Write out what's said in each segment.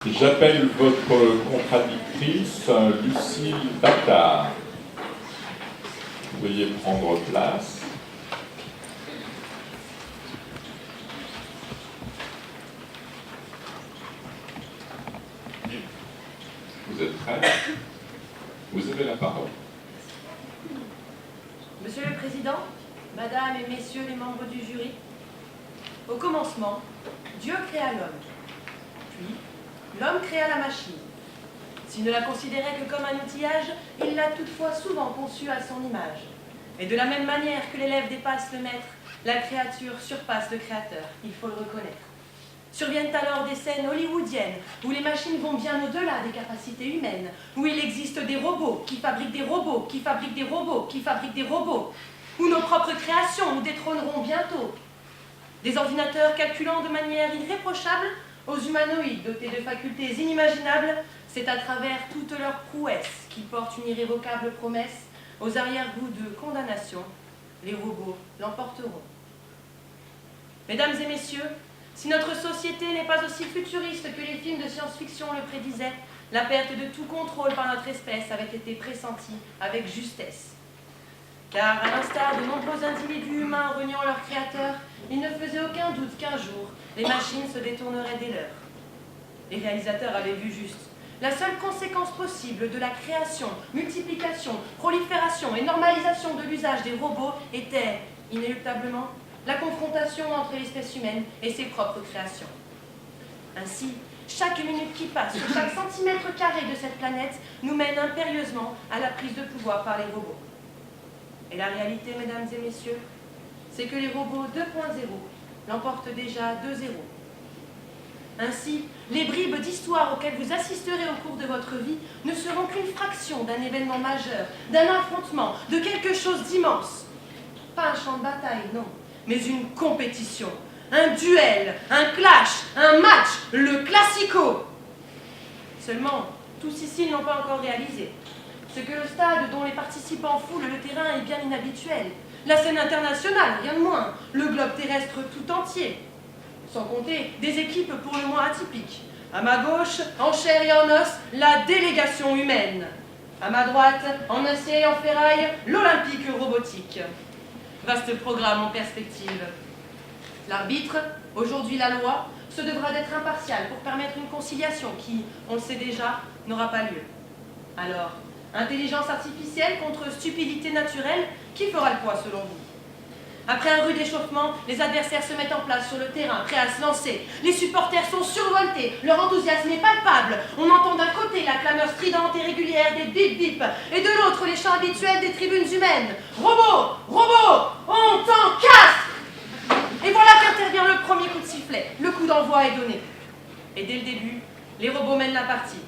J'appelle votre contradictrice, Lucille Bâtard. Veuillez prendre place. Vous êtes prête? Vous avez la parole. Monsieur le Président, Madame et Messieurs les membres du jury, au commencement, Dieu créa l'homme. Puis, l'homme créa la machine. S'il ne la considérait que comme un outillage, il l'a toutefois souvent conçue à son image. Et de la même manière que l'élève dépasse le maître, la créature surpasse le créateur, il faut le reconnaître. Surviennent alors des scènes hollywoodiennes où les machines vont bien au-delà des capacités humaines, où il existe des robots qui fabriquent des robots, qui fabriquent des robots, qui fabriquent des robots, où nos propres créations nous détrôneront bientôt. Des ordinateurs calculant de manière irréprochable aux humanoïdes dotés de facultés inimaginables, c'est à travers toutes leurs prouesses qu'ils portent une irrévocable promesse aux arrière-goûts de condamnation. Les robots l'emporteront. Mesdames et messieurs, si notre société n'est pas aussi futuriste que les films de science-fiction le prédisaient, la perte de tout contrôle par notre espèce avait été pressentie avec justesse. Car, à l'instar de nombreux individus humains reniant leur créateur, il ne faisait aucun doute qu'un jour, les machines se détourneraient des leurs. Les réalisateurs avaient vu juste. La seule conséquence possible de la création, multiplication, prolifération et normalisation de l'usage des robots était, inéluctablement, la confrontation entre l'espèce humaine et ses propres créations. Ainsi, chaque minute qui passe, chaque centimètre carré de cette planète nous mène impérieusement à la prise de pouvoir par les robots. Et la réalité, mesdames et messieurs, c'est que les robots 2.0 l'emportent déjà 2.0. Ainsi, les bribes d'histoire auxquelles vous assisterez au cours de votre vie ne seront qu'une fraction d'un événement majeur, d'un affrontement, de quelque chose d'immense. Pas un champ de bataille, non, mais une compétition, un duel, un clash, un match, le classico. Seulement, tous ici ne l'ont pas encore réalisé. C'est que le stade dont les participants foulent le terrain est bien inhabituel. La scène internationale, rien de moins. Le globe terrestre tout entier. Sans compter des équipes pour le moins atypiques. À ma gauche, en chair et en os, la délégation humaine. À ma droite, en acier et en ferraille, l'olympique robotique. Vaste programme en perspective. L'arbitre, aujourd'hui la loi, se devra d'être impartial pour permettre une conciliation qui, on le sait déjà, n'aura pas lieu. Alors, intelligence artificielle contre stupidité naturelle, qui fera le poids selon vous? Après un rude échauffement, les adversaires se mettent en place sur le terrain, prêts à se lancer. Les supporters sont survoltés, leur enthousiasme est palpable. On entend d'un côté la clameur stridente et régulière des bip-bip, et de l'autre les chants habituels des tribunes humaines. Robot, robot, on t'en casse! Et voilà qu'intervient le premier coup de sifflet. Le coup d'envoi est donné. Et dès le début, les robots mènent la partie.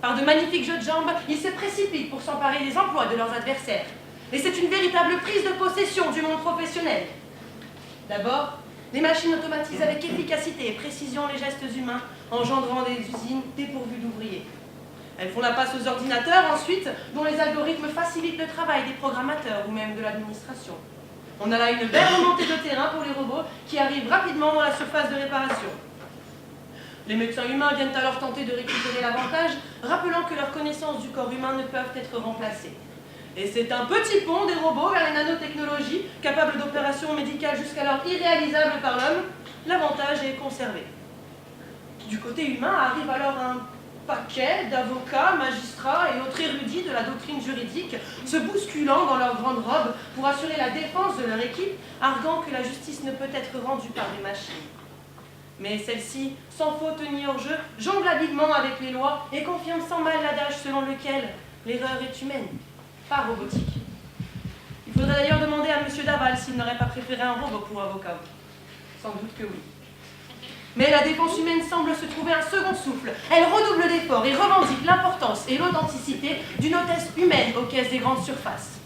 Par de magnifiques jeux de jambes, ils se précipitent pour s'emparer des emplois de leurs adversaires. Et c'est une véritable prise de possession du monde professionnel. D'abord, les machines automatisent avec efficacité et précision les gestes humains, engendrant des usines dépourvues d'ouvriers. Elles font la passe aux ordinateurs ensuite, dont les algorithmes facilitent le travail des programmateurs ou même de l'administration. On a là une belle remontée de terrain pour les robots qui arrivent rapidement dans la surface de réparation. Les médecins humains viennent alors tenter de récupérer l'avantage, rappelant que leurs connaissances du corps humain ne peuvent être remplacées. Et c'est un petit pont des robots vers les nanotechnologies, capables d'opérations médicales jusqu'alors irréalisables par l'homme. L'avantage est conservé. Du côté humain arrive alors un paquet d'avocats, magistrats et autres érudits de la doctrine juridique, se bousculant dans leurs grandes robes pour assurer la défense de leur équipe, arguant que la justice ne peut être rendue par des machines. Mais celle-ci, sans faute ni hors-jeu, jongle habilement avec les lois et confirme sans mal l'adage selon lequel l'erreur est humaine, pas robotique. Il faudrait d'ailleurs demander à M. Daval s'il n'aurait pas préféré un robot pour avocat. Sans doute que oui. Mais la défense humaine semble se trouver un second souffle. Elle redouble d'efforts et revendique l'importance et l'authenticité d'une hôtesse humaine aux caisses des grandes surfaces.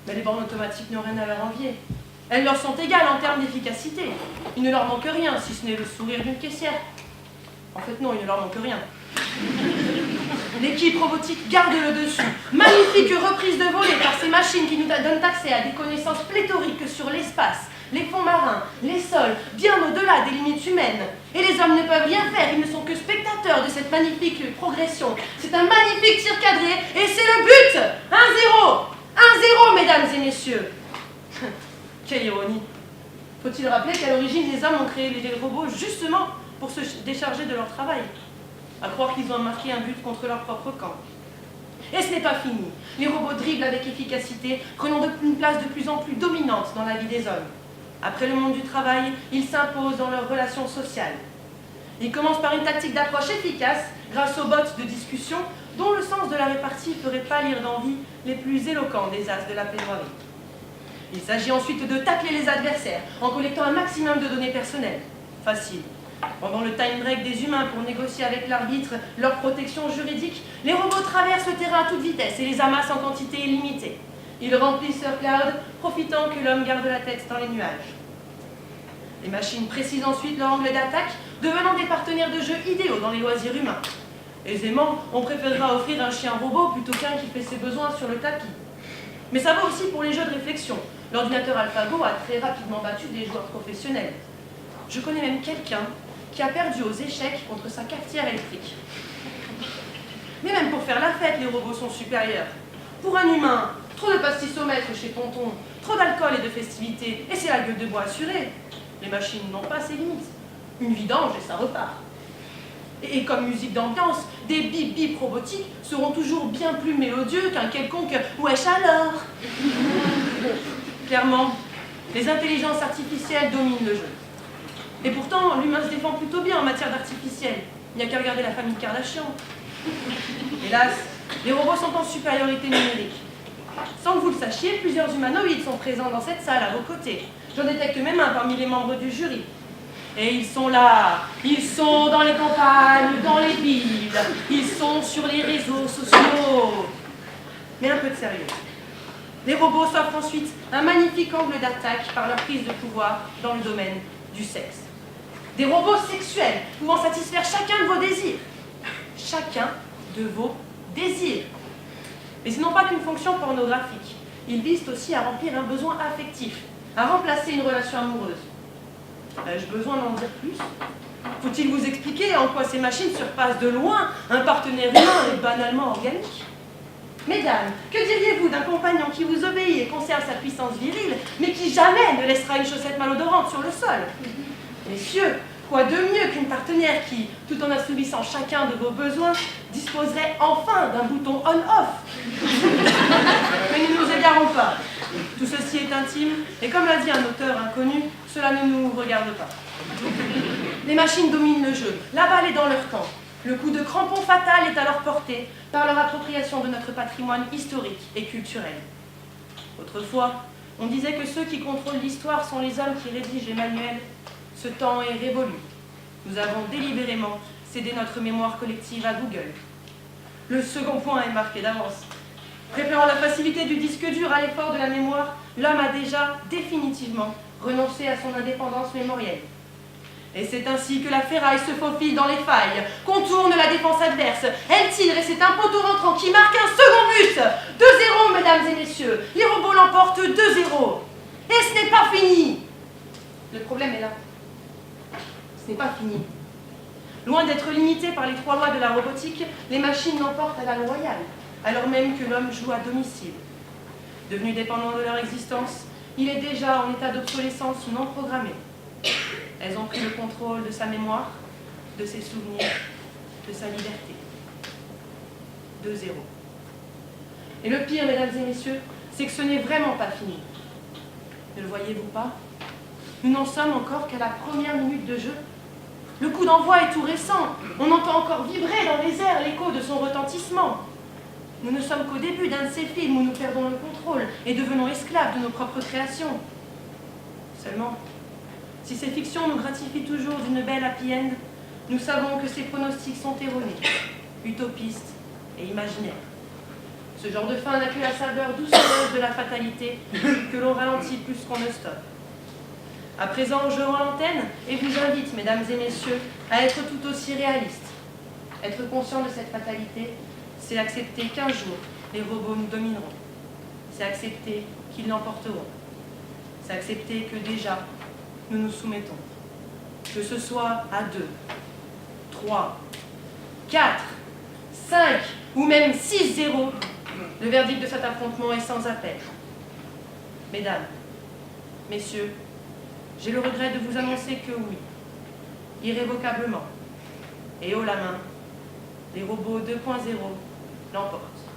Mais les bornes automatiques n'ont rien à leur envier. Elles leur sont égales en termes d'efficacité. Il ne leur manque rien, si ce n'est le sourire d'une caissière. En fait, non, il ne leur manque rien. L'équipe robotique garde le dessus. Magnifique reprise de volée par ces machines qui nous donnent accès à des connaissances pléthoriques sur l'espace, les fonds marins, les sols, bien au-delà des limites humaines. Et les hommes ne peuvent rien faire, ils ne sont que spectateurs de cette magnifique progression. C'est un magnifique tir cadré, et c'est le but! 1-0! 1-0, mesdames et messieurs! Quelle ironie! Faut-il rappeler qu'à l'origine, les hommes ont créé les robots justement pour se décharger de leur travail, à croire qu'ils ont marqué un but contre leur propre camp. Et ce n'est pas fini. Les robots dribblent avec efficacité, prenant une place de plus en plus dominante dans la vie des hommes. Après le monde du travail, ils s'imposent dans leurs relations sociales. Ils commencent par une tactique d'approche efficace, grâce aux bots de discussion, dont le sens de la répartie ferait pâlir d'envie les plus éloquents des as de la plaidoirie. Il s'agit ensuite de tacler les adversaires, en collectant un maximum de données personnelles. Facile. Pendant le time break des humains pour négocier avec l'arbitre leur protection juridique, les robots traversent le terrain à toute vitesse et les amassent en quantité illimitée. Ils remplissent leur cloud, profitant que l'homme garde la tête dans les nuages. Les machines précisent ensuite leur angle d'attaque, devenant des partenaires de jeu idéaux dans les loisirs humains. Aisément, on préférera offrir un chien robot plutôt qu'un qui fait ses besoins sur le tapis. Mais ça vaut aussi pour les jeux de réflexion. L'ordinateur AlphaGo a très rapidement battu des joueurs professionnels. Je connais même quelqu'un qui a perdu aux échecs contre sa cafetière électrique. Mais même pour faire la fête, les robots sont supérieurs. Pour un humain, trop de pastis-au-mètre chez Tonton, trop d'alcool et de festivités, et c'est la gueule de bois assurée. Les machines n'ont pas ces limites. Une vidange et ça repart. Et comme musique d'ambiance, des bip-bip robotiques seront toujours bien plus mélodieux qu'un quelconque « wesh alors ». Clairement, les intelligences artificielles dominent le jeu. Et pourtant, l'humain se défend plutôt bien en matière d'artificiel. Il n'y a qu'à regarder la famille Kardashian. Hélas, les robots sont en supériorité numérique. Sans que vous le sachiez, plusieurs humanoïdes sont présents dans cette salle à vos côtés. J'en détecte même un parmi les membres du jury. Et ils sont là, ils sont dans les campagnes, dans les villes, ils sont sur les réseaux sociaux. Mais un peu de sérieux. Les robots s'offrent ensuite un magnifique angle d'attaque par leur prise de pouvoir dans le domaine du sexe. Des robots sexuels pouvant satisfaire chacun de vos désirs. Chacun de vos désirs. Mais ce n'ont pas qu'une fonction pornographique. Ils visent aussi à remplir un besoin affectif, à remplacer une relation amoureuse. Ai-je besoin d'en dire plus? Faut-il vous expliquer en quoi ces machines surpassent de loin un partenaire humain et banalement organique? Mesdames, que diriez-vous d'un compagnon qui vous obéit et conserve sa puissance virile, mais qui jamais ne laissera une chaussette malodorante sur le sol? Messieurs, quoi de mieux qu'une partenaire qui, tout en assouvissant chacun de vos besoins, disposerait enfin d'un bouton on-off? Mais ne nous égarons pas. Tout ceci est intime, et comme l'a dit un auteur inconnu, cela ne nous regarde pas. Les machines dominent le jeu, la balle est dans leur camp. Le coup de crampon fatal est à leur portée par leur appropriation de notre patrimoine historique et culturel. Autrefois, on disait que ceux qui contrôlent l'histoire sont les hommes qui rédigent les manuels. Ce temps est révolu. Nous avons délibérément cédé notre mémoire collective à Google. Le second point est marqué d'avance. Préférant la facilité du disque dur à l'effort de la mémoire, l'homme a déjà définitivement renoncé à son indépendance mémorielle. Et c'est ainsi que la ferraille se faufile dans les failles, contourne la défense adverse, elle tire et c'est un poteau rentrant qui marque un second but. 2-0, mesdames et messieurs, les robots l'emportent 2-0. Et ce n'est pas fini. Le problème est là. Ce n'est pas fini. Loin d'être limité par les 3 lois de la robotique, les machines l'emportent à la loyale, alors même que l'homme joue à domicile. Devenu dépendant de leur existence, il est déjà en état d'obsolescence non programmée. Elles ont pris le contrôle de sa mémoire, de ses souvenirs, de sa liberté. 2-0. Et le pire, mesdames et messieurs, c'est que ce n'est vraiment pas fini. Ne le voyez-vous pas? Nous n'en sommes encore qu'à la première minute de jeu. Le coup d'envoi est tout récent. On entend encore vibrer dans les airs l'écho de son retentissement. Nous ne sommes qu'au début d'un de ces films où nous perdons le contrôle et devenons esclaves de nos propres créations. Seulement, si ces fictions nous gratifient toujours d'une belle happy end, nous savons que ces pronostics sont erronés, utopistes et imaginaires. Ce genre de fin n'a que la saveur doucereuse de la fatalité que l'on ralentit plus qu'on ne stoppe. À présent, je rends l'antenne et vous invite, mesdames et messieurs, à être tout aussi réalistes. Être conscient de cette fatalité, c'est accepter qu'un jour, les robots nous domineront. C'est accepter qu'ils l'emporteront. c'est accepter que déjà, nous nous soumettons. Que ce soit à 2, 3, 4, 5 ou même 6-0, le verdict de cet affrontement est sans appel. Mesdames, messieurs, j'ai le regret de vous annoncer que oui, irrévocablement, et haut la main, les robots 2.0 l'emportent.